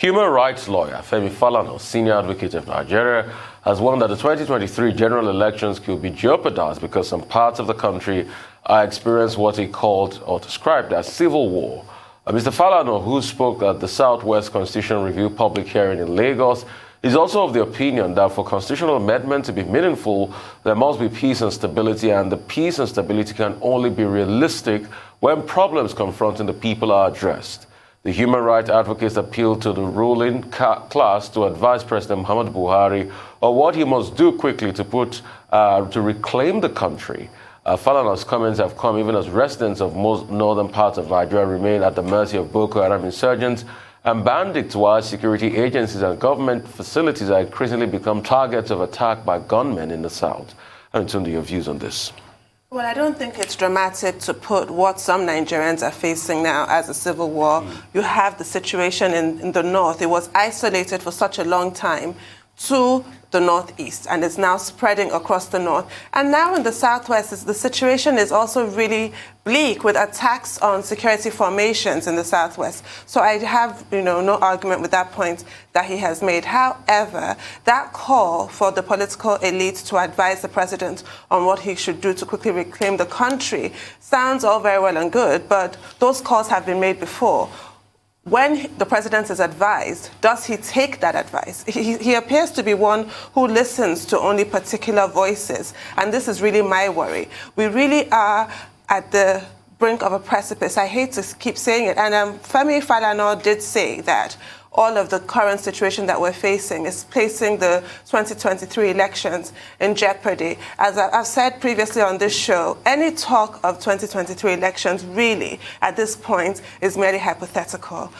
Human rights lawyer Femi Falana, senior advocate of Nigeria, has warned that the 2023 general elections could be jeopardized because some parts of the country are experiencing what he called or described as civil war. Mr. Falana, who spoke at the Southwest Constitution Review public hearing in Lagos, is also of the opinion that for constitutional amendment to be meaningful, there must be peace and stability, and the peace and stability can only be realistic when problems confronting the people are addressed. The human rights advocates appealed to the ruling class to advise President Muhammadu Buhari on what he must do quickly to reclaim the country. Falana's comments have come even as residents of most northern parts of Nigeria remain at the mercy of Boko Haram insurgents and bandits, while security agencies and government facilities are increasingly become targets of attack by gunmen in the south. And Tunde, your views on this? Well, I don't think it's dramatic to put what some Nigerians are facing now as a civil war. You have the situation in the north. It was isolated for such a long time to the northeast, and it's now spreading across the north. And now in the southwest, the situation is also really bleak with attacks on security formations in the southwest. So I have, no argument with that point that he has made. However, that call for the political elite to advise the president on what he should do to quickly reclaim the country sounds all very well and good, but those calls have been made before. When the president is advised, does he take that advice? He appears to be one who listens to only particular voices, and this is really my worry. We really are at the brink of a precipice. I hate to keep saying it, and Femi Falana did say that all of the current situation that we're facing is placing the 2023 elections in jeopardy. As I've said previously on this show, any talk of 2023 elections really, at this point, is merely hypothetical.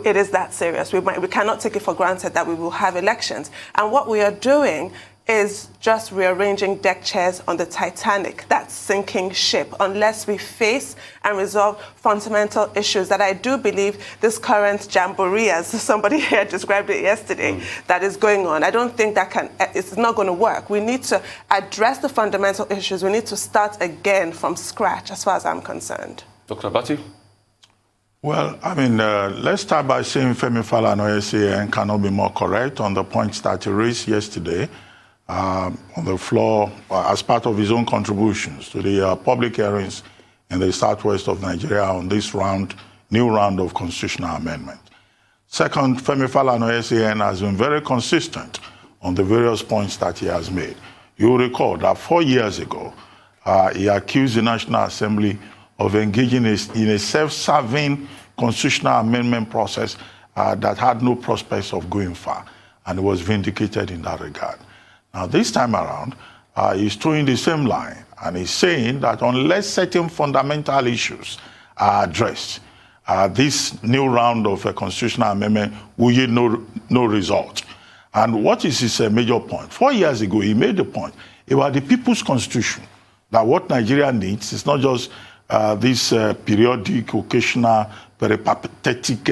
It is that serious. We cannot take it for granted that we will have elections. And what we are doing is just rearranging deck chairs on the Titanic, that sinking ship, unless we face and resolve fundamental issues that I do believe this current jamboree, as somebody here described it yesterday, that is going on. I don't think it's not going to work. We need to address the fundamental issues. We need to start again from scratch, as far as I'm concerned. Dr. Abati? Well, let's start by saying Femi Falana SAN cannot be more correct on the points that he raised yesterday on the floor as part of his own contributions to the public hearings in the southwest of Nigeria on this new round of constitutional amendment. Second, Femi Falana SAN has been very consistent on the various points that he has made. You will recall that 4 years ago, he accused the National Assembly of engaging in a self-serving constitutional amendment process that had no prospects of going far, and he was vindicated in that regard. Now, this time around, he's towing the same line, and he's saying that unless certain fundamental issues are addressed, this new round of a constitutional amendment will yield no result. And what is his major point? 4 years ago, he made the point about the People's Constitution, that what Nigeria needs is not just this periodic, occasional, peripatetic,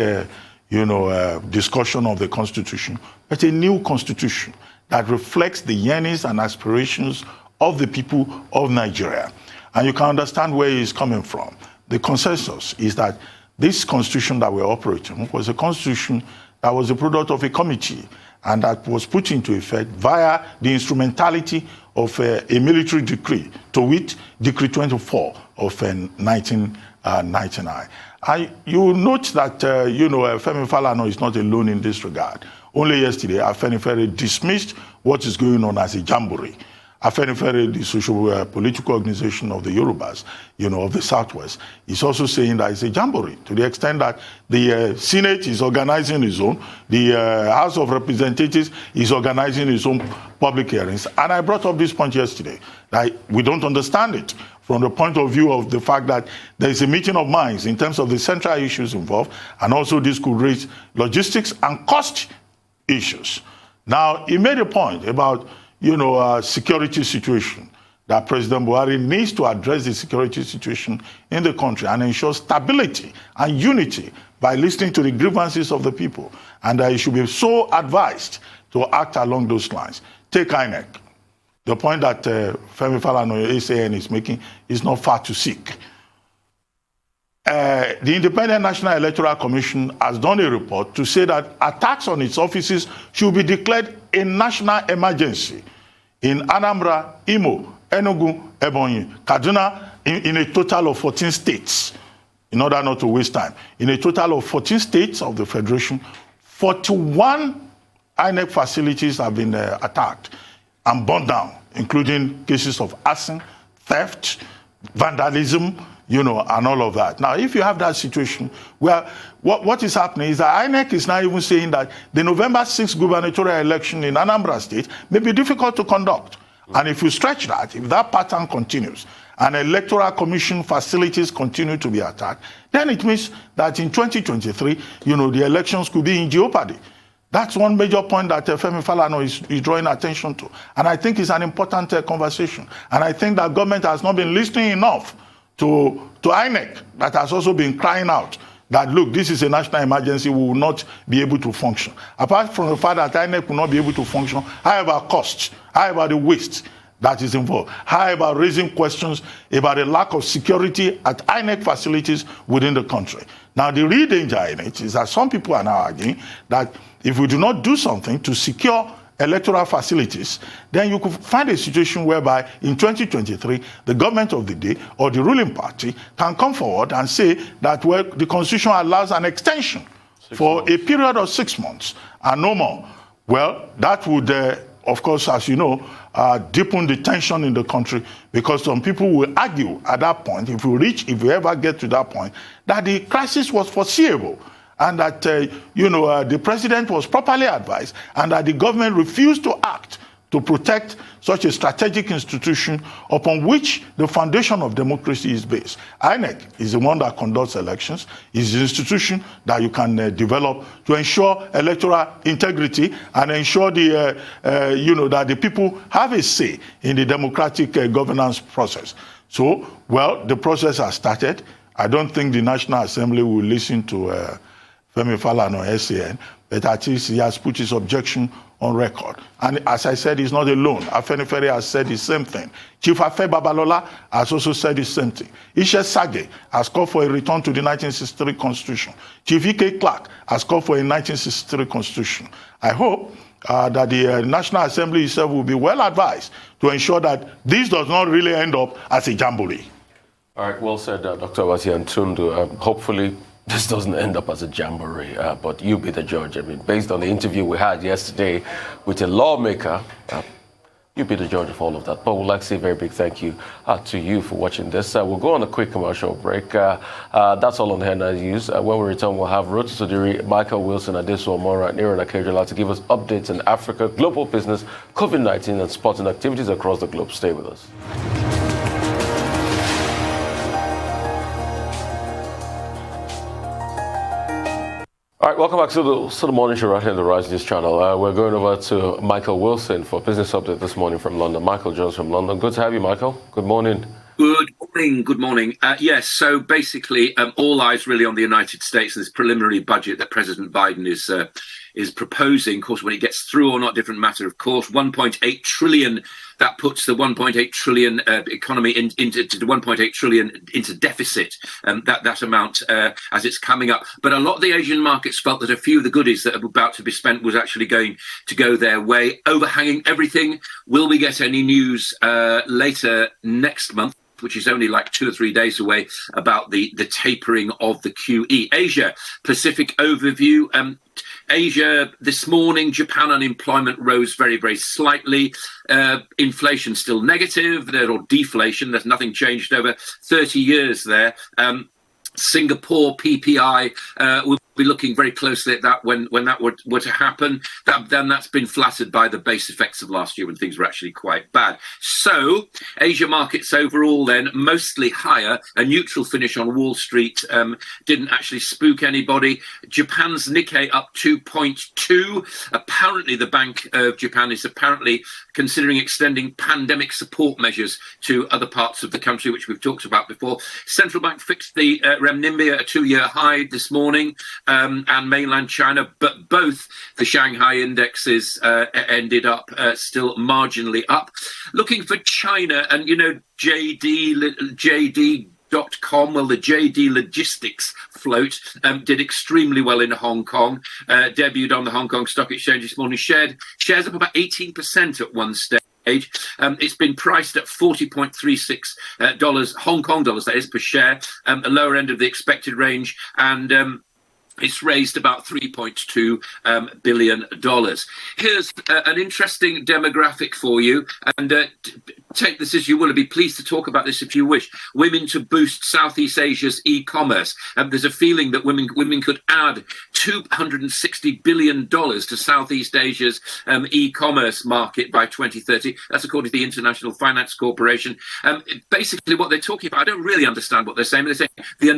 discussion of the Constitution, but a new Constitution that reflects the yearnings and aspirations of the people of Nigeria. And you can understand where he's coming from. The consensus is that this constitution that we're operating was a constitution that was the product of a committee and that was put into effect via the instrumentality of a military decree, to wit, Decree 24 of 1999. And you will note that, Femi Falana is not alone in this regard. Only yesterday, Afenifere dismissed what is going on as a jamboree. Afenifere, the social political organization of the Yorubas, of the Southwest, is also saying that it's a jamboree, to the extent that the Senate is organizing its own, the House of Representatives is organizing its own public hearings. And I brought up this point yesterday, that we don't understand it from the point of view of the fact that there is a meeting of minds in terms of the central issues involved, and also this could raise logistics and cost issues. Now, he made a point about, security situation, that President Buhari needs to address the security situation in the country and ensure stability and unity by listening to the grievances of the people, and that he should be so advised to act along those lines. Take INEC. The point that Femi Falana SAN is making is not far to seek. the Independent National Electoral Commission has done a report to say that attacks on its offices should be declared a national emergency in Anambra, Imo, Enugu, Ebonyi, Kaduna, in a total of 14 states. In order not to waste time, in a total of 14 states of the Federation, 41 INEC facilities have been attacked and burned down, including cases of arson, theft, vandalism, and all of that. Now, if you have that situation where what is happening is that INEC is now even saying that the November 6th gubernatorial election in Anambra State may be difficult to conduct. And if you stretch that, if that pattern continues, and electoral commission facilities continue to be attacked, then it means that in 2023, the elections could be in jeopardy. That's one major point that Femi Falana is drawing attention to. And I think it's an important conversation. And I think that government has not been listening enough to INEC, that has also been crying out that, look, this is a national emergency, we will not be able to function. Apart from the fact that INEC will not be able to function, how about costs? How about the waste that is involved? How about raising questions about the lack of security at INEC facilities within the country? Now, the real danger in it is that some people are now arguing that if we do not do something to secure electoral facilities, then you could find a situation whereby in 2023, the government of the day or the ruling party can come forward and say that, well, the Constitution allows an extension for a period of 6 months and no more. Well, that would, of course, as you know, deepen the tension in the country, because some people will argue at that point, if we ever get to that point, that the crisis was foreseeable, and that, the president was properly advised, and that the government refused to act to protect such a strategic institution upon which the foundation of democracy is based. INEC is the one that conducts elections, is the institution that you can develop to ensure electoral integrity and ensure that the people have a say in the democratic governance process. So, well, the process has started. I don't think the National Assembly will listen to Femi Falana or SAN, but at least he has put his objection on record. And as I said, he's not alone. Afenifere has said the same thing. Chief Afe Babalola has also said the same thing. Ishe Sage has called for a return to the 1963 Constitution. Chief Ike Clark has called for a 1963 Constitution. I hope that the National Assembly itself will be well advised to ensure that this does not really end up as a jamboree. All right, well said, Dr. Wasian Tundu. Hopefully, this doesn't end up as a jamboree, but you be the judge. I mean, based on the interview we had yesterday with a lawmaker, you be the judge of all of that. But we'd like to say a very big thank you to you for watching this. We'll go on a quick commercial break. That's all on the headline news. When we return, we'll have Ruth Sodiri, Michael Wilson, Adesu Omora, and Aaron Akejola to give us updates in Africa, global business, COVID-19, and sporting activities across the globe. Stay with us. All right, welcome back to the morning show right here on the Rise News channel. We're going over to Michael Wilson for business update this morning from London. Michael Jones from London. Good to have you, Michael. Good morning. Good morning. Good morning. Yes, so basically, all eyes really on the United States and this preliminary budget that President Biden is proposing. Of course, when it gets through or not, different matter. Of course, 1.8 trillion. That puts the 1.8 trillion economy into the 1.8 trillion into deficit. That amount as it's coming up. But a lot of the Asian markets felt that a few of the goodies that are about to be spent was actually going to go their way, overhanging everything. Will we get any news later next month, which is only like 2 or 3 days away, about the tapering of the QE? Asia Pacific overview. Asia this morning, Japan unemployment rose very, very slightly. Inflation still negative, or deflation. There's nothing changed over 30 years there. Singapore PPI will be looking very closely at that when that were to happen. Then that's been flattered by the base effects of last year when things were actually quite bad. So Asia markets overall then mostly higher. A neutral finish on Wall Street didn't actually spook anybody. Japan's Nikkei up 2.2. Apparently the Bank of Japan is apparently considering extending pandemic support measures to other parts of the country, which we've talked about before. Central Bank fixed the renminbi at a 2-year high this morning. And mainland China, but both the Shanghai indexes ended up still marginally up. Looking for China, and JD JD.com, well, the JD Logistics float did extremely well in Hong Kong, debuted on the Hong Kong Stock Exchange this morning, shares up about 18% at one stage. It's been priced at $40.36 Hong Kong dollars, that is, per share, the lower end of the expected range, and it's raised about $3.2 billion. Here's an interesting demographic for you, and take this as you will, and be pleased to talk about this if you wish. Women to boost Southeast Asia's e-commerce. There's a feeling that women could add $260 billion to Southeast Asia's e-commerce market by 2030. That's according to the International Finance Corporation. Basically, what they're talking about, I don't really understand what they're saying. They're saying the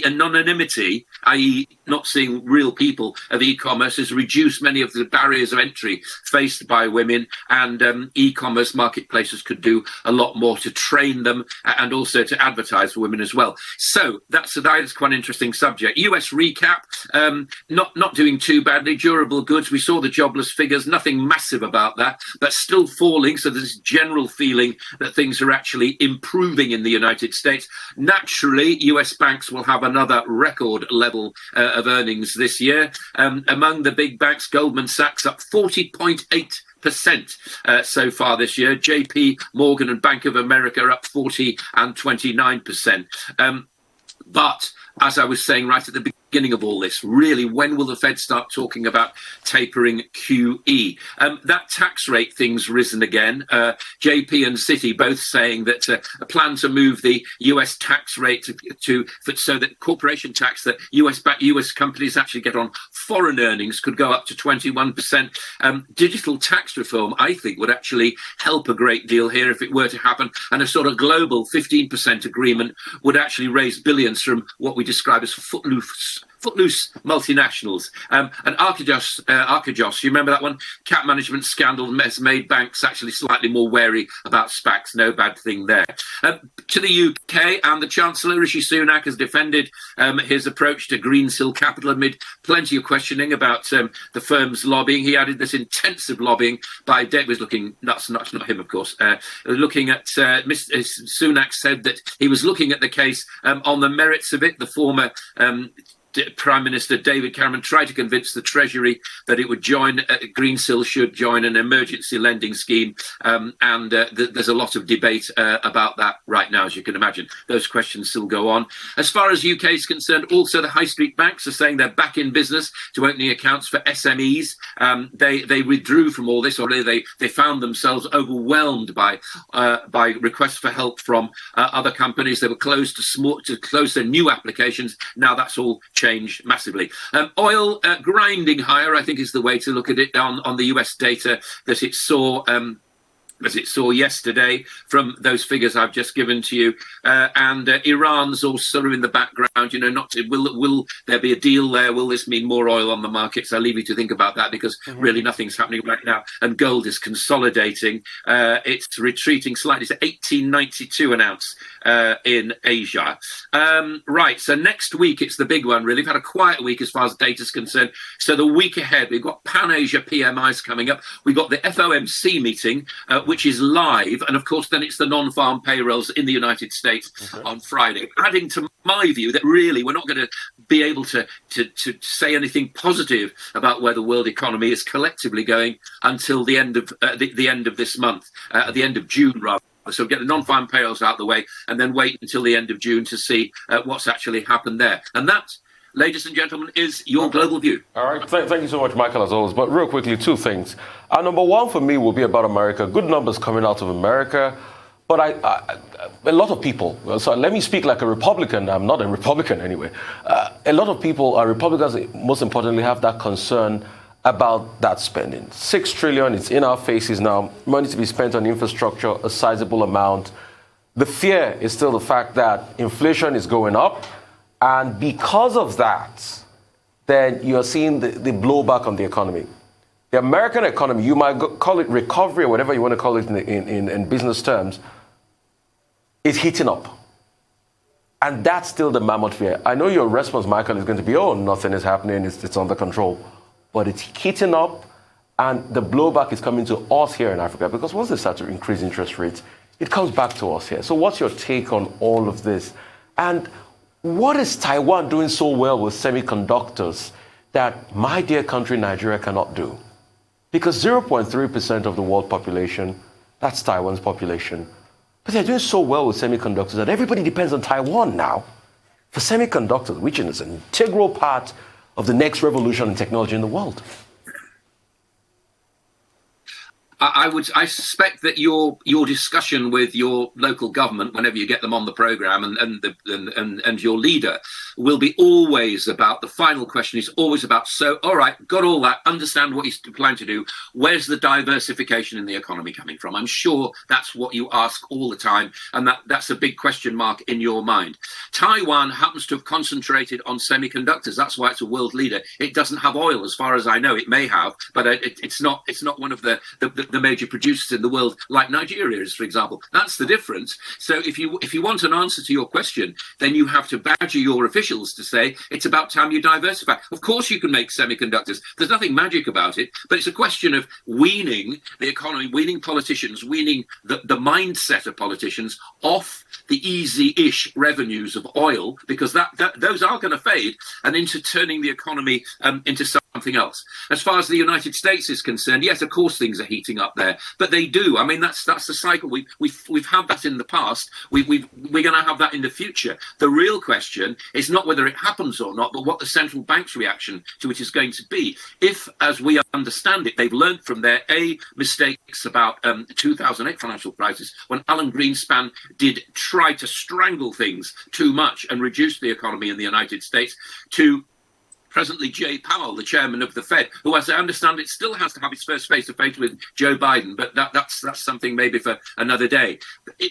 anonymity, i.e., not seeing real people of e-commerce, has reduced many of the barriers of entry faced by women, and e-commerce marketplaces could do a lot more to train them and also to advertise for women as well. So that's quite an interesting subject. US recap, not doing too badly. Durable goods, we saw the jobless figures, nothing massive about that, but still falling. So there's this general feeling that things are actually improving in the United States. Naturally, US banks will have another record level of earnings this year. Among the big banks, Goldman Sachs up 40.8% so far this year. JP Morgan and Bank of America are up 40 and 29%. But as I was saying right at the beginning of all this, really, when will the Fed start talking about tapering QE? That tax rate thing's risen again. JP and Citi both saying that a plan to move the US tax rate so that corporation tax that US companies actually get on foreign earnings could go up to 21%. Digital tax reform, I think, would actually help a great deal here if it were to happen. And a sort of global 15% agreement would actually raise billions from what we describe as footloose multinationals. And Archegos, you remember that one? Cap management scandal has made banks actually slightly more wary about SPACs. No bad thing there. To the UK, and the Chancellor, Rishi Sunak, has defended his approach to Greensill Capital amid plenty of questioning about the firm's lobbying. He added this intensive lobbying by was looking, that's not him, of course, looking at, Mr. Sunak said that he was looking at the case on the merits of it. The former Prime Minister David Cameron tried to convince the Treasury that it would join, Greensill should join an emergency lending scheme, and there's a lot of debate about that right now, as you can imagine. Those questions still go on. As far as UK is concerned, also the high street banks are saying they're back in business to opening accounts for SMEs. They withdrew from all this, or they found themselves overwhelmed by requests for help from other companies. They were closed to close their new applications. Now that's all changed massively. Oil grinding higher, I think, is the way to look at it on the US data that it saw. As it saw yesterday from those figures I've just given to you, and Iran's all sort of in the background. You know, will there be a deal there? Will this mean more oil on the markets? I leave you to think about that, because really nothing's happening right now. And gold is consolidating. It's retreating slightly to $18.92 an ounce in Asia. Right, so next week it's the big one. Really, we've had a quiet week as far as data's concerned. So the week ahead, we've got Pan-Asia PMIs coming up. We've got the FOMC meeting, which is live, and of course then it's the non-farm payrolls in the United States on Friday, adding to my view that really we're not going to be able to say anything positive about where the world economy is collectively going until the end of the end of this month, at the end of June rather. So get the non-farm payrolls out of the way and then wait until the end of June to see what's actually happened there. And that, ladies and gentlemen, is your global view. All right. Thank you so much, Michael, as always. But real quickly, two things. Number one for me will be about America. Good numbers coming out of America. But a lot of people, so let me speak like a Republican. I'm not a Republican anyway. A lot of people, Republicans, most importantly, have that concern about that spending. $6 trillion, it's in our faces now. Money to be spent on infrastructure, a sizable amount. The fear is still the fact that inflation is going up. And because of that, then you're seeing the blowback on the economy. The American economy, you might call it recovery or whatever you want to call it in business terms, is heating up. And that's still the mammoth fear. I know your response, Michael, is going to be, oh, nothing is happening, it's under control. But it's heating up, and the blowback is coming to us here in Africa, because once they start to increase interest rates, it comes back to us here. So what's your take on all of this? And what is Taiwan doing so well with semiconductors that my dear country, Nigeria, cannot do? Because 0.3% of the world population, that's Taiwan's population, but they're doing so well with semiconductors that everybody depends on Taiwan now for semiconductors, which is an integral part of the next revolution in technology in the world. I suspect that your discussion with your local government, whenever you get them on the programme, and your leader, will be always about, the final question is always about, so, all right, got all that, understand what he's planning to do, where's the diversification in the economy coming from? I'm sure that's what you ask all the time, and that's a big question mark in your mind. Taiwan happens to have concentrated on semiconductors. That's why it's a world leader. It doesn't have oil, as far as I know. It may have, but it's not one of the major producers in the world, like Nigeria is, for example. That's the difference. So if you want an answer to your question, then you have to badger your officials to say it's about time you diversify. Of course you can make semiconductors. There's nothing magic about it, but it's a question of weaning the economy, weaning politicians, weaning the mindset of politicians off the easy-ish revenues of oil, because those are going to fade, and into turning the economy into something else. As far as the United States is concerned, yes, of course things are heating up there, but they do. I mean, that's the cycle. We've had that in the past. We're going to have that in the future. The real question is not whether it happens or not, but what the central bank's reaction to it is going to be. If, as we understand it, they've learned from their mistakes about the 2008 financial crisis, when Alan Greenspan did try to strangle things too much and reduce the economy in the United States, to presently Jay Powell, the chairman of the Fed, who, as I understand it, still has to have his first face-to-face with Joe Biden, but that's something maybe for another day.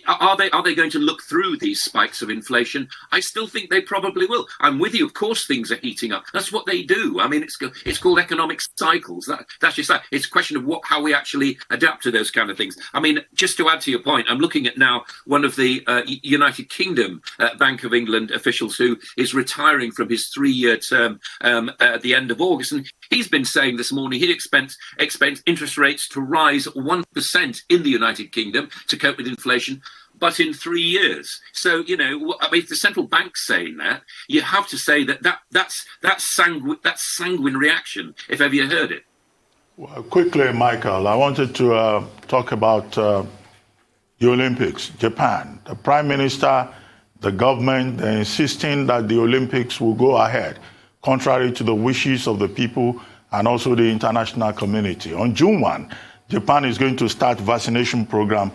Are they going to look through these spikes of inflation? I still think they probably will. I'm with you. Of course, things are heating up. That's what they do. I mean, it's called economic cycles. That's just that. It's a question of how we actually adapt to those kind of things. I mean, just to add to your point, I'm looking at now one of the United Kingdom Bank of England officials who is retiring from his 3-year term at the end of August, and he's been saying this morning he expects interest rates to rise 1% in the United Kingdom to cope with inflation, but in 3 years. So, I mean, if the central bank's saying that, you have to say that's sanguine reaction, if ever you heard it. Well, quickly, Michael, I wanted to talk about the Olympics. Japan, the Prime Minister, the government, they're insisting that the Olympics will go ahead, contrary to the wishes of the people and also the international community. On June 1, Japan is going to start vaccination program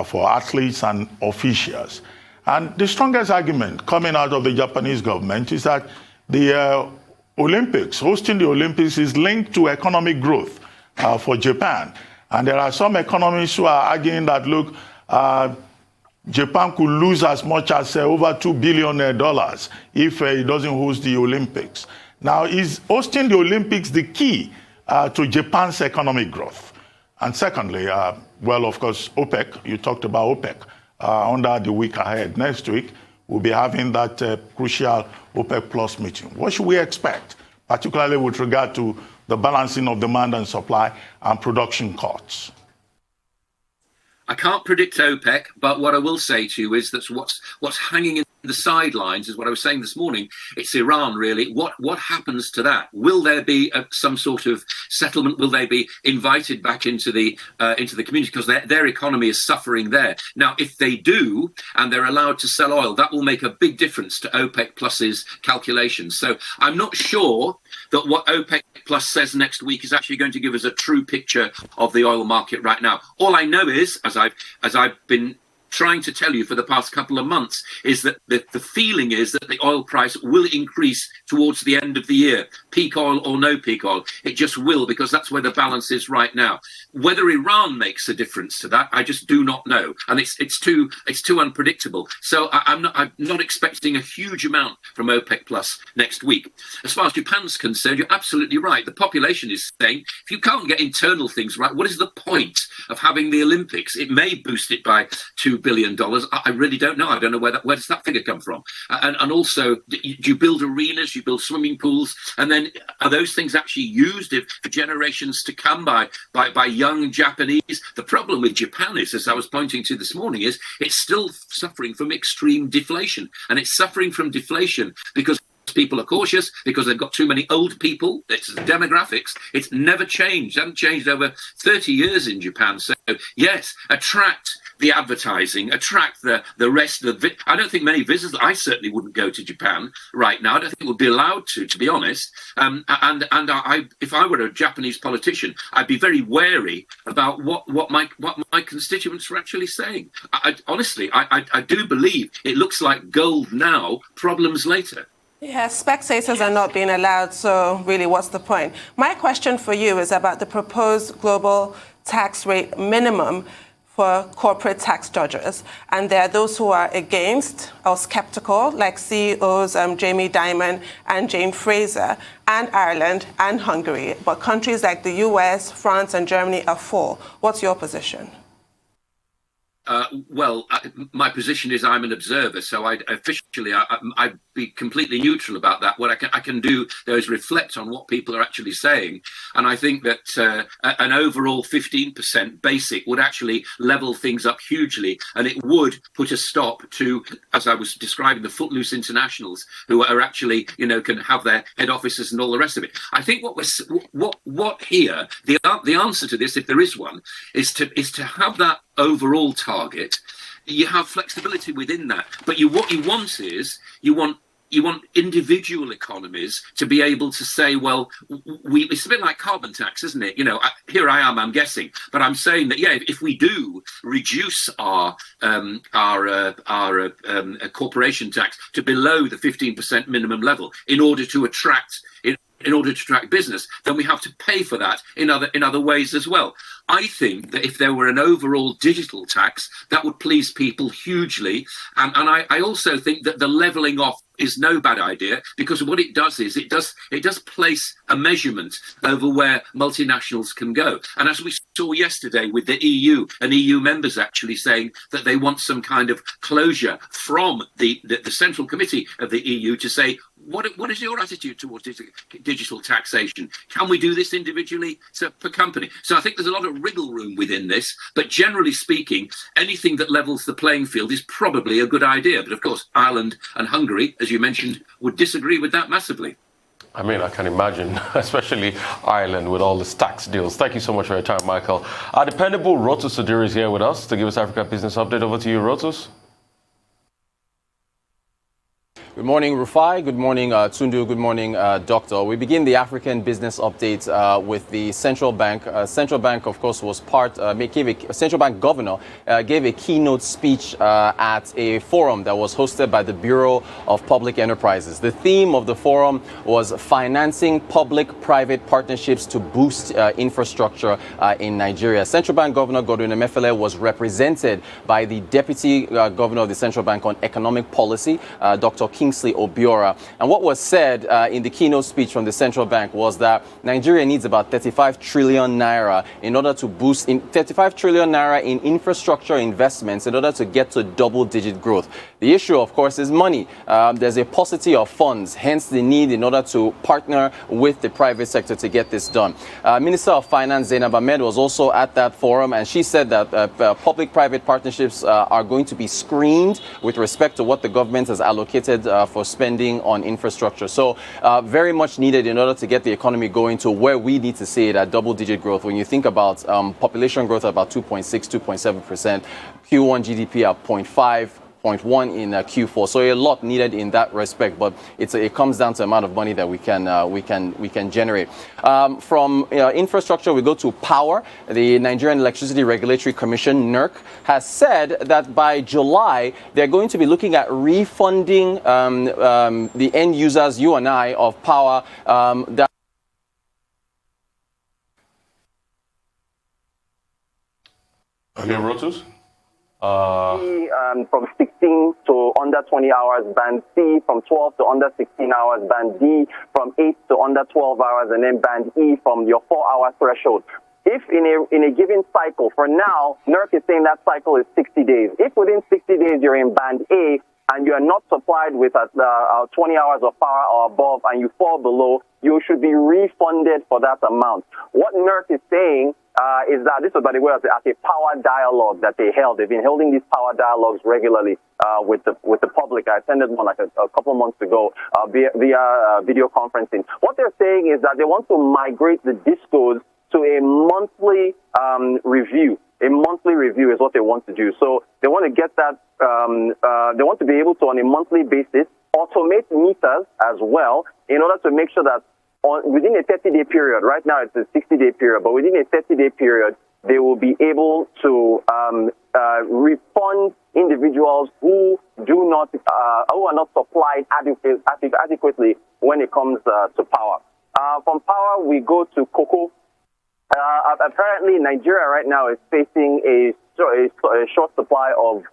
for athletes and officials. And the strongest argument coming out of the Japanese government is that the Olympics, hosting the Olympics, is linked to economic growth for Japan. And there are some economists who are arguing that, look, Japan could lose as much as over $2 billion if it doesn't host the Olympics. Now, is hosting the Olympics the key to Japan's economic growth? And secondly, well, of course, OPEC, you talked about OPEC. Under the week ahead, next week, we'll be having that crucial OPEC Plus meeting. What should we expect, particularly with regard to the balancing of demand and supply and production costs? I can't predict OPEC, but what I will say to you is that what's hanging in the sidelines is what I was saying this morning. It's Iran, really. What happens to that? Will there be some sort of settlement? Will they be invited back into the community, because their economy is suffering there? Now, if they do, and they're allowed to sell oil, that will make a big difference to OPEC Plus's calculations. So I'm not sure that what OPEC Plus says next week is actually going to give us a true picture of the oil market right now. All I know is, as I've been trying to tell you for the past couple of months, is that the feeling is that the oil price will increase towards the end of the year, peak oil or no peak oil. It just will, because that's where the balance is right now. Whether Iran makes a difference to that, I just do not know, and it's too unpredictable. So I'm not expecting a huge amount from OPEC Plus next week. As far as Japan's concerned, you're absolutely right. The population is saying, if you can't get internal things right, what is the point of having the Olympics? It may boost it by 2 $2 billion. I really don't know. I don't know where does that figure come from? And also, do you build arenas, you build swimming pools, and then are those things actually used for generations to come by young Japanese? The problem with Japan is, as I was pointing to this morning, is it's still suffering from extreme deflation. And it's suffering from deflation because people are cautious, because they've got too many old people. It's demographics. It's never changed. It hasn't changed over 30 years in Japan. So yes, attract the advertising, attract the rest of the... I don't think many visitors... I certainly wouldn't go to Japan right now. I don't think we'd be allowed to be honest. If I were a Japanese politician, I'd be very wary about what my constituents were actually saying. Honestly, I do believe it looks like gold now, problems later. Yeah, spectators are not being allowed, so really what's the point? My question for you is about the proposed global tax rate minimum for corporate tax dodgers. And there are those who are against or skeptical, like CEOs Jamie Dimon and Jane Fraser, and Ireland and Hungary. But countries like the US, France, and Germany are for. What's your position? My position is I'm an observer, so I'd be completely neutral about that. What I can do though is reflect on what people are actually saying, and I think that an overall 15% basic would actually level things up hugely, and it would put a stop to, as I was describing, the footloose internationals who are actually, can have their head offices and all the rest of it. I think what here the answer to this, if there is one, is to have that overall target. You have flexibility within that, but what you want is you want individual economies to be able to say, well, it's a bit like carbon tax, isn't it? Here I am, I'm guessing, but I'm saying that, yeah, if we do reduce our corporation tax to below the 15% minimum level in order to attract business, then we have to pay for that in other ways as well. I think that if there were an overall digital tax, that would please people hugely. And I also think that the levelling off is no bad idea, because what it does is it does place a measurement over where multinationals can go. And as we saw yesterday with the EU and EU members actually saying that they want some kind of closure from the Central Committee of the EU to say, what is your attitude towards digital taxation? Can we do this individually per company? So I think there's a lot of wriggle room within this, but generally speaking, anything that levels the playing field is probably a good idea. But of course, Ireland and Hungary, as you mentioned, would disagree with that massively. I mean, I can imagine, especially Ireland with all the tax deals. Thank you so much for your time, Michael. Our dependable Rotus Sudiri is here with us to give us Africa Business Update. Over to you, Rotus. Good morning, Rufai. Good morning, Tundu. Good morning, Doctor. We begin the African Business Update with the central bank. Central bank, of course, was central bank governor gave a keynote speech at a forum that was hosted by the Bureau of Public Enterprises. The theme of the forum was financing public-private partnerships to boost infrastructure in Nigeria. Central Bank Governor Godwin Emefiele was represented by the Deputy Governor of the Central Bank on Economic Policy, Dr. Kingsley Obiora. And what was said in the keynote speech from the central bank was that Nigeria needs about 35 trillion naira in order to boost 35 trillion naira in infrastructure investments in order to get to double-digit growth. The issue, of course, is money. There's a paucity of funds, hence the need in order to partner with the private sector to get this done. Minister of Finance Zainab Ahmed was also at that forum, and she said that public-private partnerships are going to be screened with respect to what the government has allocated for spending on infrastructure. So very much needed in order to get the economy going to where we need to see it at double-digit growth. When you think about population growth at about 2.6, 2.7%, Q1 GDP at 0.1 in Q4, so a lot needed in that respect. But it comes down to the amount of money that we can generate. From infrastructure, we go to power. The Nigerian Electricity Regulatory Commission (NERC) has said that by July they're going to be looking at refunding the end users, you and I, of power that. Okay, Rotus. From 16 to under 20 hours, band C from 12 to under 16 hours, band D from 8 to under 12 hours, and then band E from your 4-hour threshold. if in a given cycle, for now, NERC is saying that cycle is 60 days. If within 60 days you're in band A and you're not supplied with 20 hours of power or above and you fall below, you should be refunded for that amount. What NERC is saying is that this was, by the way, as a power dialogue that they held. They've been holding these power dialogues regularly with the public. I attended one like a couple months ago via video conferencing. What they're saying is that they want to migrate the discos to a monthly review. A monthly review is what they want to do. So they want to get that, they want to be able to, on a monthly basis, automate meters as well in order to make sure that within a 30-day period, right now it's a 60-day period, but within a 30-day period, they will be able to refund individuals who who are not supplied adequately when it comes to power. From power, we go to cocoa. Apparently, Nigeria right now is facing a short supply of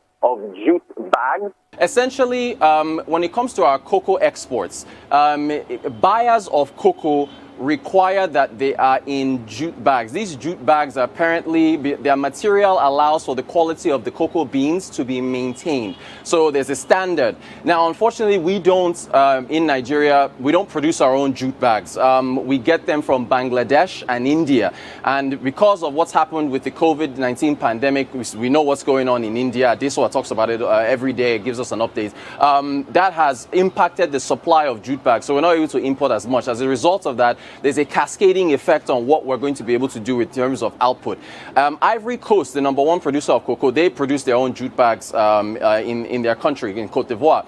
jute bags. Essentially, when it comes to our cocoa exports, buyers of cocoa require that they are in jute bags. These jute bags, apparently, their material allows for the quality of the cocoa beans to be maintained. So there's a standard. Now, unfortunately, we don't, in Nigeria, we don't produce our own jute bags. We get them from Bangladesh and India. And because of what's happened with the COVID-19 pandemic, we know what's going on in India. Adeswa talks about it every day, gives us an update. That has impacted the supply of jute bags. So we're not able to import as much. As a result of that, there's a cascading effect on what we're going to be able to do in terms of output. Ivory Coast, the #1 producer of cocoa, they produce their own jute bags in their country, in Cote d'Ivoire.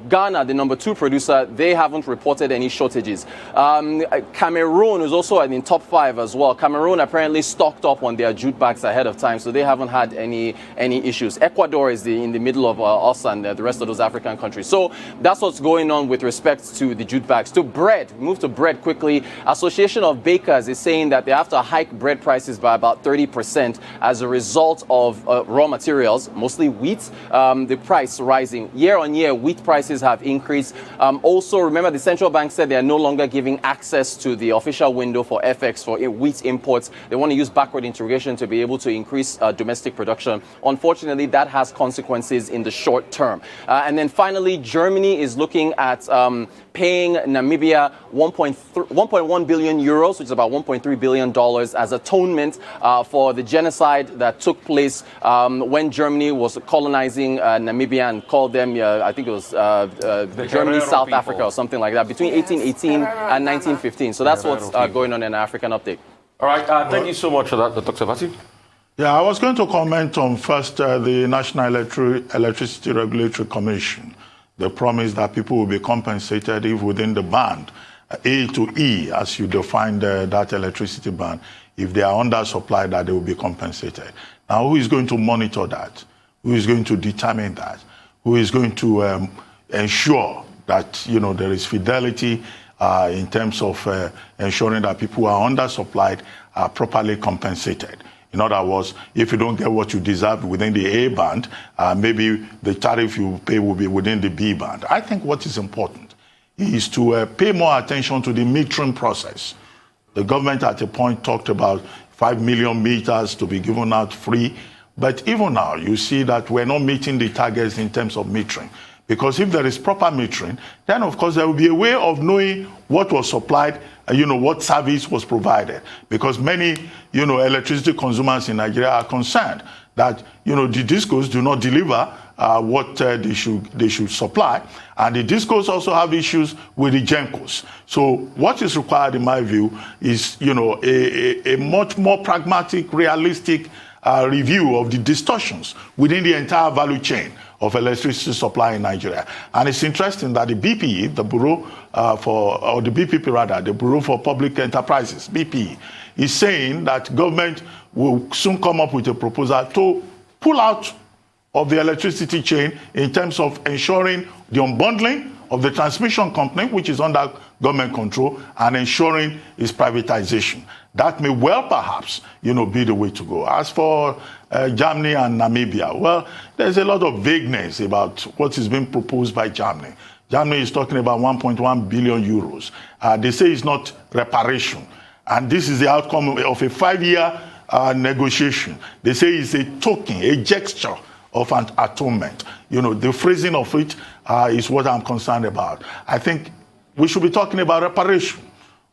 Ghana, the #2 producer, they haven't reported any shortages. Cameroon is also in top 5 as well. Cameroon apparently stocked up on their jute bags ahead of time, so they haven't had any issues. Ecuador is in the middle of us and the rest of those African countries. So that's what's going on with respect to the jute bags. To bread, move to bread quickly. Association of Bakers is saying that they have to hike bread prices by about 30% as a result of raw materials, mostly wheat, the price rising. Year on year, wheat prices have increased. Also, remember, the central bank said they are no longer giving access to the official window for FX for wheat imports. They want to use backward integration to be able to increase domestic production. Unfortunately, that has consequences in the short term. And then finally, Germany is looking at paying Namibia 1.1 billion euros, which is about $1.3 billion, as atonement for the genocide that took place when Germany was colonizing Namibia and called them, I think it was Germany, South people. Africa or something like that, between 1818 and 1915. So that's what's going on in an African update. All right, thank you so much for that, Dr. Vati. Yeah, I was going to comment on first the National Electricity Regulatory Commission. The promise that people will be compensated if within the band, A to E, as you defined that electricity band, if they are undersupplied, that they will be compensated. Now, who is going to monitor that? Who is going to determine that? Who is going to ensure that, there is fidelity in terms of ensuring that people who are undersupplied are properly compensated? In other words, if you don't get what you deserve within the A band, maybe the tariff you pay will be within the B band. I think what is important is to pay more attention to the metering process. The government at a point talked about 5 million meters to be given out free. But even now, you see that we're not meeting the targets in terms of metering. Because if there is proper metering, then of course there will be a way of knowing what was supplied, what service was provided. Because many, electricity consumers in Nigeria are concerned that, the discos do not deliver what they should supply. And the discos also have issues with the GENCOs. So what is required, in my view, is, a much more pragmatic, realistic review of the distortions within the entire value chain of electricity supply in Nigeria. And it's interesting that the BPE, the Bureau the BPP rather, the Bureau for Public Enterprises, BPE, is saying that government will soon come up with a proposal to pull out of the electricity chain in terms of ensuring the unbundling of the transmission company, which is under government control, and ensuring its privatization. That may well perhaps, be the way to go. As for Germany and Namibia, well, there's a lot of vagueness about what is being proposed by Germany. Germany is talking about 1.1 billion euros. They say it's not reparation. And this is the outcome of a 5-year negotiation. They say it's a token, a gesture of an atonement. You know, the phrasing of it is what I'm concerned about. I think we should be talking about reparation,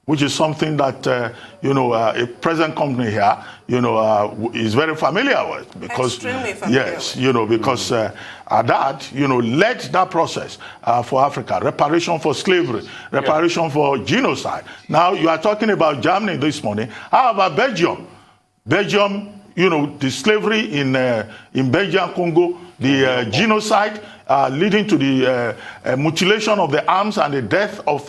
which is something that, a present company here, is very familiar with. Because, extremely familiar yes, with. Because that, led that process for Africa. Reparation for slavery, reparation for genocide. Now, you are talking about Germany this morning. How about Belgium? Belgium, the slavery in Belgian Congo, the genocide leading to the mutilation of the arms and the death of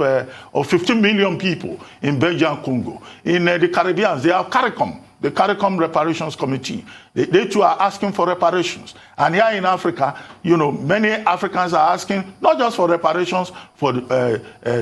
15 million people in Belgian Congo. In the Caribbean, they have CARICOM, the CARICOM Reparations Committee. They too are asking for reparations. And here in Africa, many Africans are asking not just for reparations for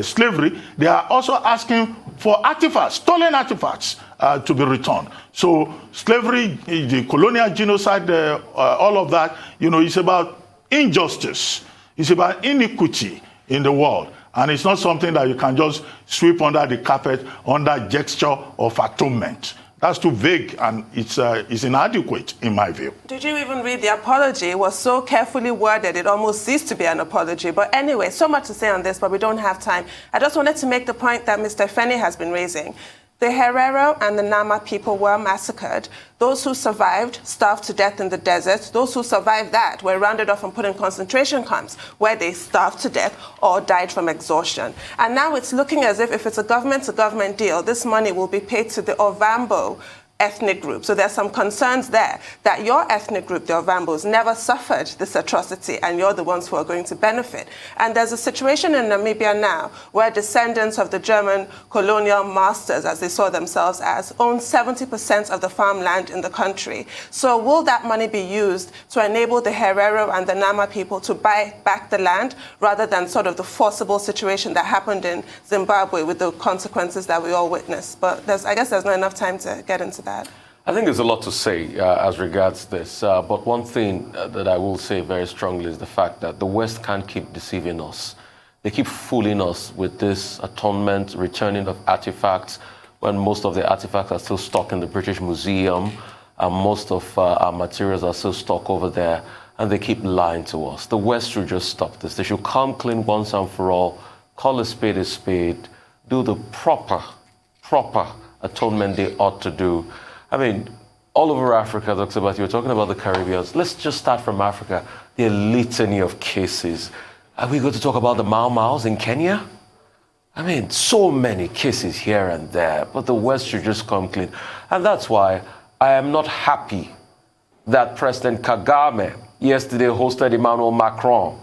slavery, they are also asking for artifacts, stolen artifacts, to be returned. So slavery, the colonial genocide, all of that, it's about injustice. It's about inequity in the world. And it's not something that you can just sweep under the carpet under gesture of atonement. That's too vague, and it's inadequate in my view. Did you even read the apology? It was so carefully worded, it almost ceased to be an apology. But anyway, so much to say on this, but we don't have time. I just wanted to make the point that Mr. Feni has been raising. The Herero and the Nama people were massacred. Those who survived starved to death in the desert. Those who survived that were rounded off and put in concentration camps where they starved to death or died from exhaustion. And now it's looking as if it's a government-to-government deal, this money will be paid to the Ovambo ethnic group. So there's some concerns there that your ethnic group, the Ovambos, never suffered this atrocity and you're the ones who are going to benefit. And there's a situation in Namibia now where descendants of the German colonial masters, as they saw themselves as, own 70% of the farmland in the country. So will that money be used to enable the Herero and the Nama people to buy back the land rather than sort of the forcible situation that happened in Zimbabwe with the consequences that we all witnessed? But I guess there's not enough time to get into that. I think there's a lot to say as regards this, but one thing that I will say very strongly is the fact that the West can't keep deceiving us. They keep fooling us with this atonement, returning of artifacts, when most of the artifacts are still stocked in the British Museum, and most of our materials are still stocked over there, and they keep lying to us. The West should just stop this. They should come clean once and for all, call a spade, do the proper atonement they ought to do. I mean, all over Africa, Dr. Bati, you're talking about the Caribbean. Let's just start from Africa. The litany of cases. Are we going to talk about the Mau Maus in Kenya? I mean, so many cases here and there, but the West should just come clean. And that's why I am not happy that President Kagame yesterday hosted Emmanuel Macron.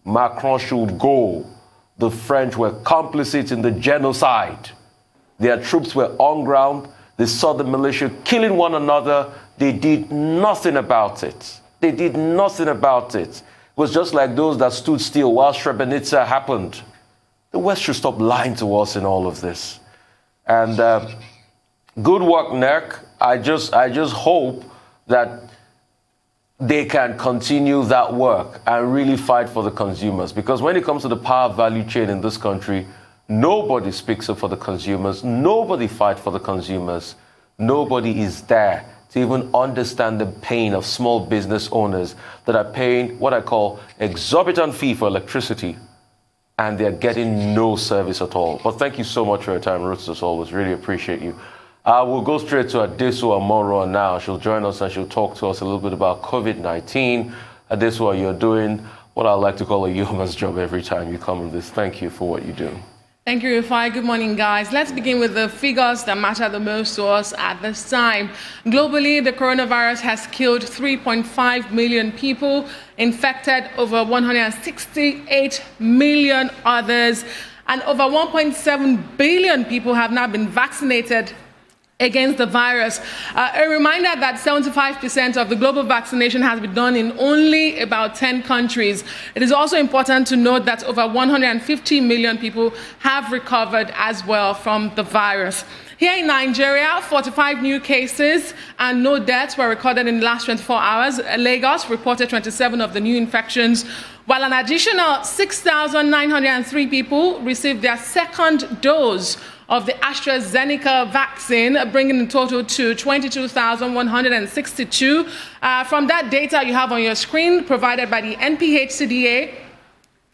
Macron should go. The French were complicit in the genocide. Their troops were on ground. They saw the militia killing one another. They did nothing about it. They did nothing about it. It was just like those that stood still while Srebrenica happened. The West should stop lying to us in all of this. And good work, NERC. I just hope that they can continue that work and really fight for the consumers. Because when it comes to the power value chain in this country, nobody speaks up for the consumers. Nobody fights for the consumers. Nobody is there to even understand the pain of small business owners that are paying what I call exorbitant fee for electricity, and they're getting no service at all. But thank you so much for your time, Ruth, as always. Really appreciate you. We'll go straight to Adesu Amoro now. She'll join us and she'll talk to us a little bit about COVID-19. Adesu, you're doing what I like to call a yeoman's job every time you come on this. Thank you for what you do. Thank you, Rufai. Good morning, guys. Let's begin with the figures that matter the most to us at this time. Globally, the coronavirus has killed 3.5 million people, infected over 168 million others, and over 1.7 billion people have now been vaccinated against the virus. A reminder that 75% of the global vaccination has been done in only about 10 countries. It is also important to note that over 150 million people have recovered as well from the virus. Here in Nigeria, 45 new cases and no deaths were recorded in the last 24 hours. Lagos reported 27 of the new infections, while an additional 6,903 people received their second dose of the AstraZeneca vaccine, bringing the total to 22,162. From that data you have on your screen, provided by the NPHCDA,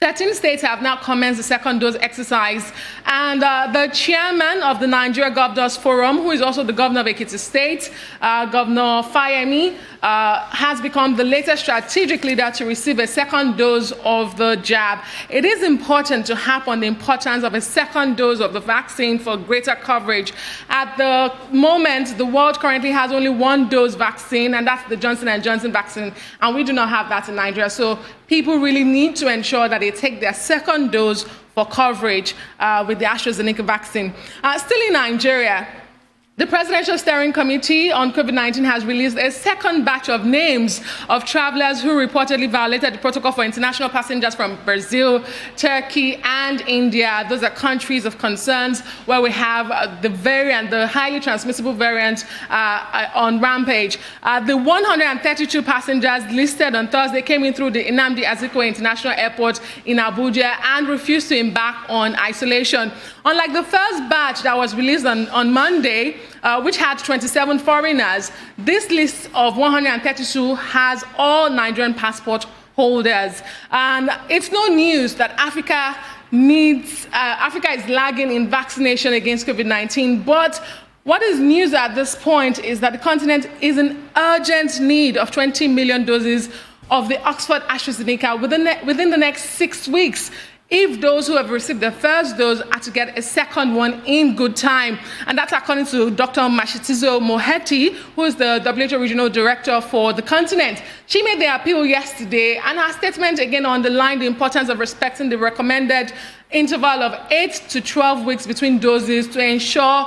13 states have now commenced the second dose exercise, and the chairman of the Nigeria Governors Forum, who is also the governor of Ekiti State, Governor Fayemi, has become the latest strategic leader to receive a second dose of the jab. It is important to harp on the importance of a second dose of the vaccine for greater coverage. At the moment, the world currently has only one dose vaccine, and that's the Johnson & Johnson vaccine, and we do not have that in Nigeria. So people really need to ensure that they take their second dose for coverage with the AstraZeneca vaccine. Still in Nigeria, the Presidential Steering Committee on COVID-19 has released a second batch of names of travelers who reportedly violated the protocol for international passengers from Brazil, Turkey, and India. Those are countries of concerns where we have the variant, the highly transmissible variant on rampage. The 132 passengers listed on Thursday came in through the Nnamdi Azikiwe International Airport in Abuja and refused to embark on isolation. Unlike the first batch that was released on Monday, which had 27 foreigners, this list of 132 has all Nigerian passport holders. And it's no news that Africa is lagging in vaccination against COVID-19, but what is news at this point is that the continent is in urgent need of 20 million doses of the Oxford AstraZeneca within the next 6 weeks, if those who have received their first dose are to get a second one in good time. And that's according to Dr. Mashitizo Moheti, who is the WHO Regional Director for the continent. She made the appeal yesterday, and her statement again underlined the importance of respecting the recommended interval of 8 to 12 weeks between doses to ensure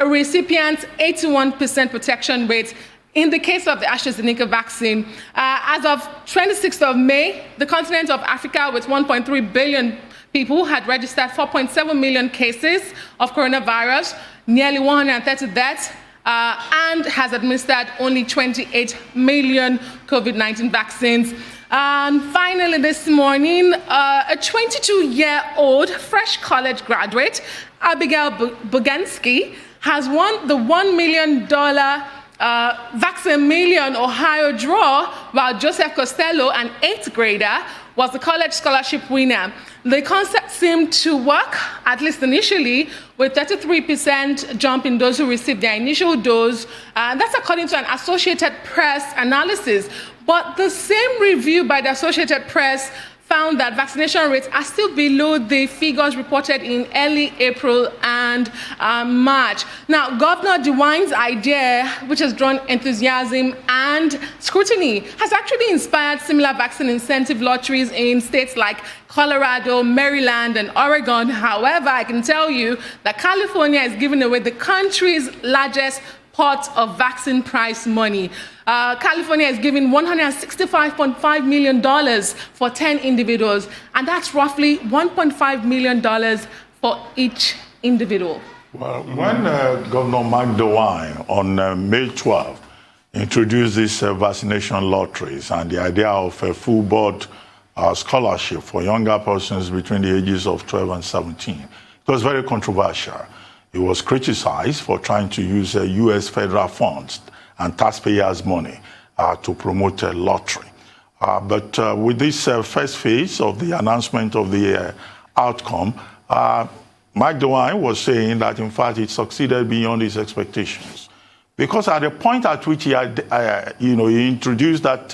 a recipient's 81% protection rate. In the case of the AstraZeneca vaccine, as of 26th of May, the continent of Africa, with 1.3 billion people, had registered 4.7 million cases of coronavirus, nearly 130 deaths, and has administered only 28 million COVID-19 vaccines. And finally this morning, a 22-year-old fresh college graduate, Abigail Bugansky, has won the $1 million Vaccine Ohio draw, while Joseph Costello, an 8th grader, was the college scholarship winner. The concept seemed to work, at least initially, with 33% jump in those who received their initial dose. That's according to an Associated Press analysis. But the same review by the Associated Press found that vaccination rates are still below the figures reported in early April and March. Now, Governor DeWine's idea, which has drawn enthusiasm and scrutiny, has actually inspired similar vaccine incentive lotteries in states like Colorado, Maryland, and Oregon. However, I can tell you that California is giving away the country's largest pot of vaccine prize money. California is giving $165.5 million for 10 individuals, and that's roughly $1.5 million for each individual. Well, when Governor Mike DeWine on May 12 introduced these vaccination lotteries and the idea of a full board scholarship for younger persons between the ages of 12 and 17, it was very controversial. It was criticized for trying to use U.S. federal funds and taxpayers' money to promote a lottery. But with this first phase of the announcement of the outcome, Mike DeWine was saying that, in fact, it succeeded beyond his expectations. Because at the point at which he had, he introduced that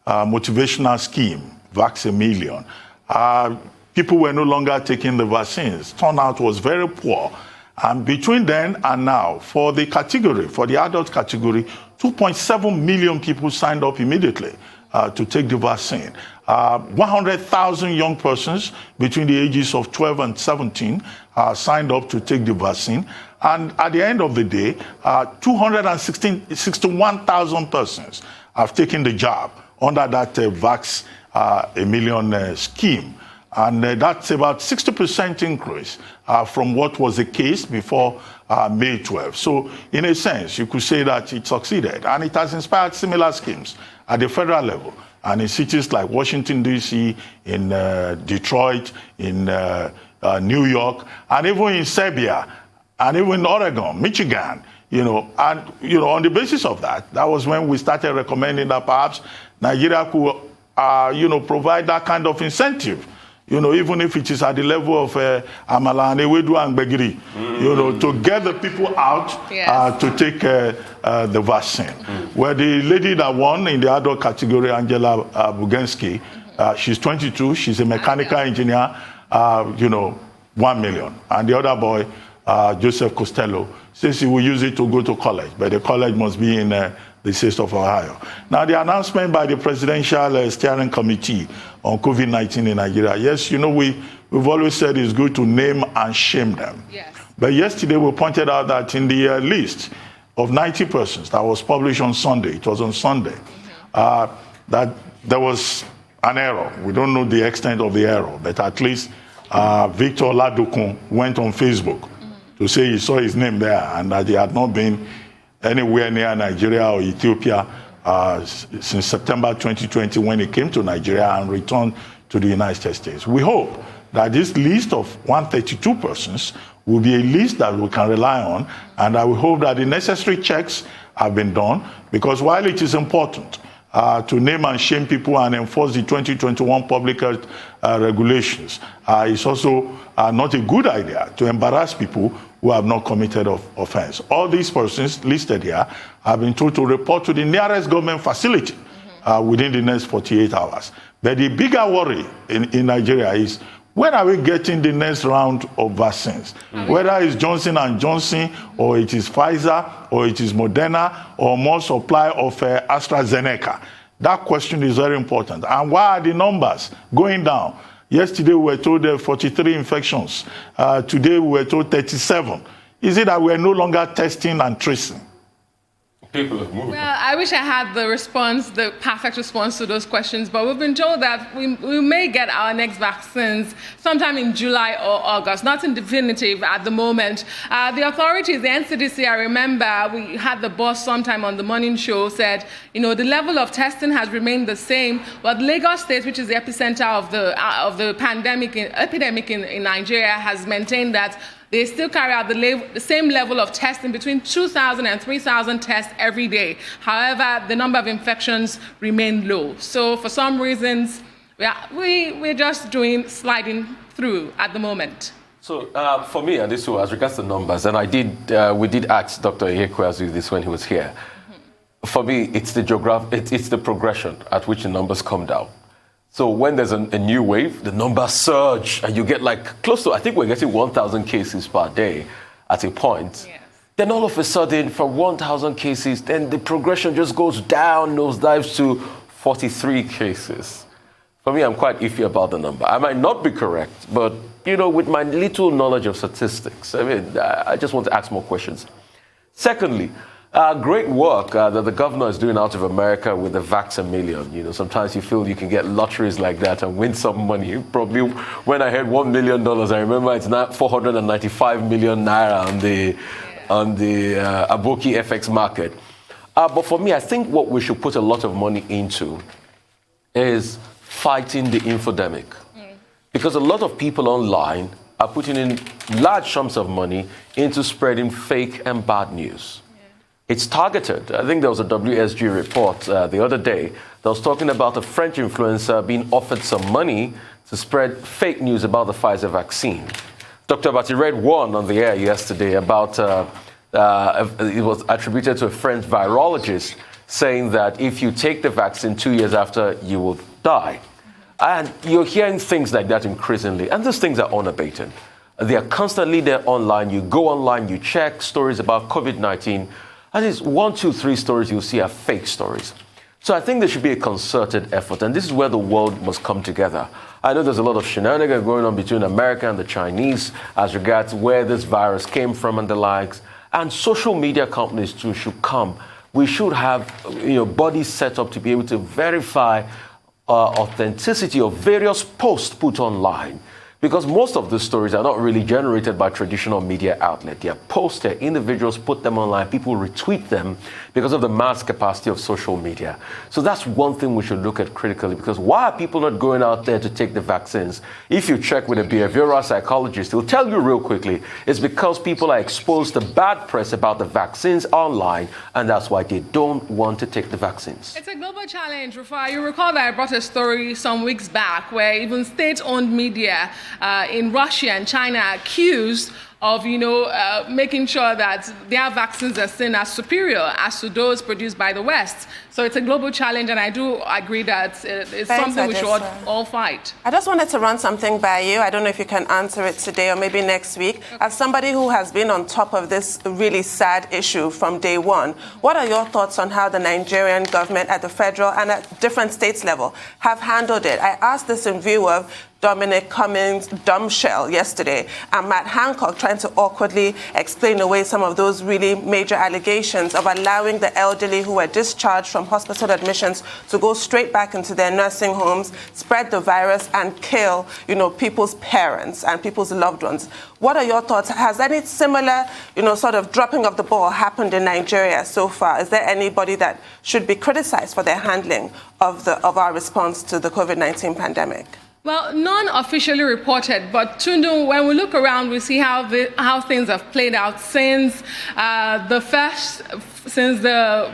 motivational scheme, Vaccine, people were no longer taking the vaccines. Turnout was very poor. And between then and now, for the category, for the adult category, 2.7 million people signed up immediately to take the vaccine. 100,000 young persons between the ages of 12 and 17 signed up to take the vaccine. And at the end of the day, 261,000 persons have taken the jab under that Vax a Million scheme. And that's about 60% increase from what was the case before May 12. So in a sense, you could say that it succeeded. And it has inspired similar schemes at the federal level and in cities like Washington, D.C., in Detroit, in New York, and even in Serbia. and even Oregon, Michigan, and on the basis of that, that was when we started recommending that perhaps Nigeria could, provide that kind of incentive. Even if it is at the level of Amala and Ewedu and Begiri, to get the people out to take the vaccine. Where the lady that won in the adult category, Angela Bugensky, she's 22, she's a mechanical engineer, 1 million. And the other boy, Joseph Costello, says he will use it to go to college, but the college must be in the state of Ohio. Now, the announcement by the Presidential Steering Committee on COVID-19 in Nigeria, yes, we've always said it's good to name and shame them. Yes. But yesterday we pointed out that in the list of 90 persons that was published on Sunday, it was on Sunday, that there was an error. We don't know the extent of the error, but at least Victor Ladokun went on Facebook to say he saw his name there and that he had not been anywhere near Nigeria or Ethiopia since September 2020 when he came to Nigeria and returned to the United States. We hope that this list of 132 persons will be a list that we can rely on, and I will hope that the necessary checks have been done, because while it is important to name and shame people and enforce the 2021 public health regulations, it's also not a good idea to embarrass people who have not committed offense. All these persons listed here have been told to report to the nearest government facility within the next 48 hours. But the bigger worry in Nigeria is, when are we getting the next round of vaccines? Whether it's Johnson & Johnson, or it is Pfizer, or it is Moderna, or more supply of AstraZeneca. That question is very important. And why are the numbers going down? Yesterday we were told 43 infections. Today we were told 37. Is it that we are no longer testing and tracing? People have moved. Well, I wish I had the perfect response to those questions, but we've been told that we may get our next vaccines sometime in July or August, nothing definitive at the moment. The authorities, the NCDC, I remember we had the boss sometime on the morning show, said, the level of testing has remained the same, but Lagos State, which is the epicenter of the epidemic in Nigeria, has maintained that they still carry out the same level of testing, between 2,000 and 3,000 tests every day. However, the number of infections remain low. So for some reasons, we're just sliding through at the moment. So for me, and this was as regards to numbers, and we did ask Dr. Ihekweazu this when he was here. For me, it's the progression at which the numbers come down. So when there's a new wave, the numbers surge, and you get close to, I think we're getting 1,000 cases per day at a point. Yes. Then all of a sudden, from 1,000 cases, then the progression just goes down, nosedives to 43 cases. For me, I'm quite iffy about the number. I might not be correct, but, with my little knowledge of statistics, I just want to ask more questions. Secondly, great work that the governor is doing out of America with the Vax-A Million. Sometimes you feel you can get lotteries like that and win some money. Probably when I heard $1 million, I remember it's now 495 million naira on the Aboki FX market. But for me, I think what we should put a lot of money into is fighting the infodemic. Because a lot of people online are putting in large sums of money into spreading fake and bad news. It's targeted. I think there was a WSG report the other day that was talking about a French influencer being offered some money to spread fake news about the Pfizer vaccine. Dr. Bati read one on the air yesterday about, it was attributed to a French virologist saying that if you take the vaccine 2 years after, you will die. And you're hearing things like that increasingly, and those things are unabated. They are constantly there online. You go online, you check stories about COVID-19, and it's 1, 2, 3 stories you'll see are fake stories. So I think there should be a concerted effort, and this is where the world must come together. I know there's a lot of shenanigans going on between America and the Chinese as regards where this virus came from and the likes, and social media companies too should come. We should have bodies set up to be able to verify authenticity of various posts put online. Because most of the stories are not really generated by traditional media outlets. They are posted, individuals put them online, people retweet them because of the mass capacity of social media. So that's one thing we should look at critically, because why are people not going out there to take the vaccines? If you check with a behavioral psychologist, he'll tell you real quickly, it's because people are exposed to bad press about the vaccines online, and that's why they don't want to take the vaccines. It's a global challenge, Rufai. You recall that I brought a story some weeks back where even state-owned media in Russia and China are accused of, making sure that their vaccines are seen as superior as to those produced by the West. So it's a global challenge, and I do agree that it's something we should all fight. I just wanted to run something by you. I don't know if you can answer it today or maybe next week. Okay. As somebody who has been on top of this really sad issue from day one, what are your thoughts on how the Nigerian government at the federal and at different states level have handled it? I asked this in view of Dominic Cummings' dumbshell yesterday, and Matt Hancock trying to awkwardly explain away some of those really major allegations of allowing the elderly who were discharged from hospital admissions to go straight back into their nursing homes, spread the virus, and kill, people's parents and people's loved ones. What are your thoughts? Has any similar, sort of dropping of the ball happened in Nigeria so far? Is there anybody that should be criticized for their handling of our response to the COVID-19 pandemic? Well, none officially reported, but Tundu, when we look around, we see how things have played out since the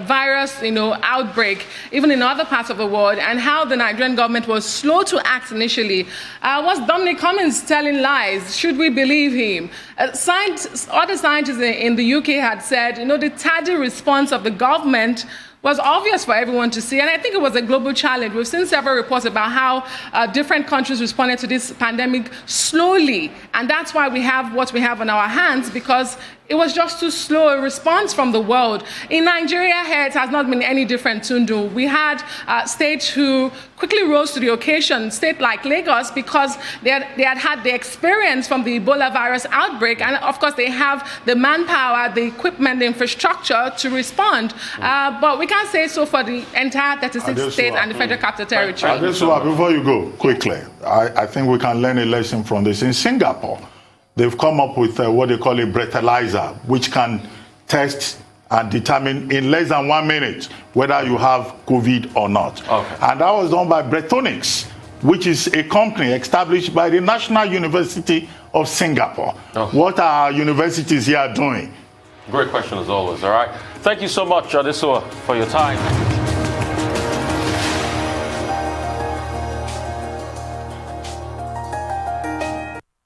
virus, outbreak, even in other parts of the world, and how the Nigerian government was slow to act initially. Was Dominic Cummings telling lies? Should we believe him? Other scientists in the UK had said, the tardy response of the government was obvious for everyone to see, and I think it was a global challenge. We've seen several reports about how different countries responded to this pandemic slowly, and that's why we have what we have on our hands, because it was just too slow a response from the world. In Nigeria here, it has not been any different, Tundu. We had states who quickly rose to the occasion, state like Lagos, because they had the experience from the Ebola virus outbreak, and of course they have the manpower, the equipment, the infrastructure to respond. But we can't say so for the entire 36 states and the Federal Capital Territory. Before you go, quickly, I think we can learn a lesson from this. In Singapore, they've come up with what they call a breathalyzer, which can test and determine in less than 1 minute whether you have COVID or not. Okay. And that was done by Breathonics, which is a company established by the National University of Singapore. Okay. What are our universities here doing? Great question as always, all right? Thank you so much, Adesuwa, for your time.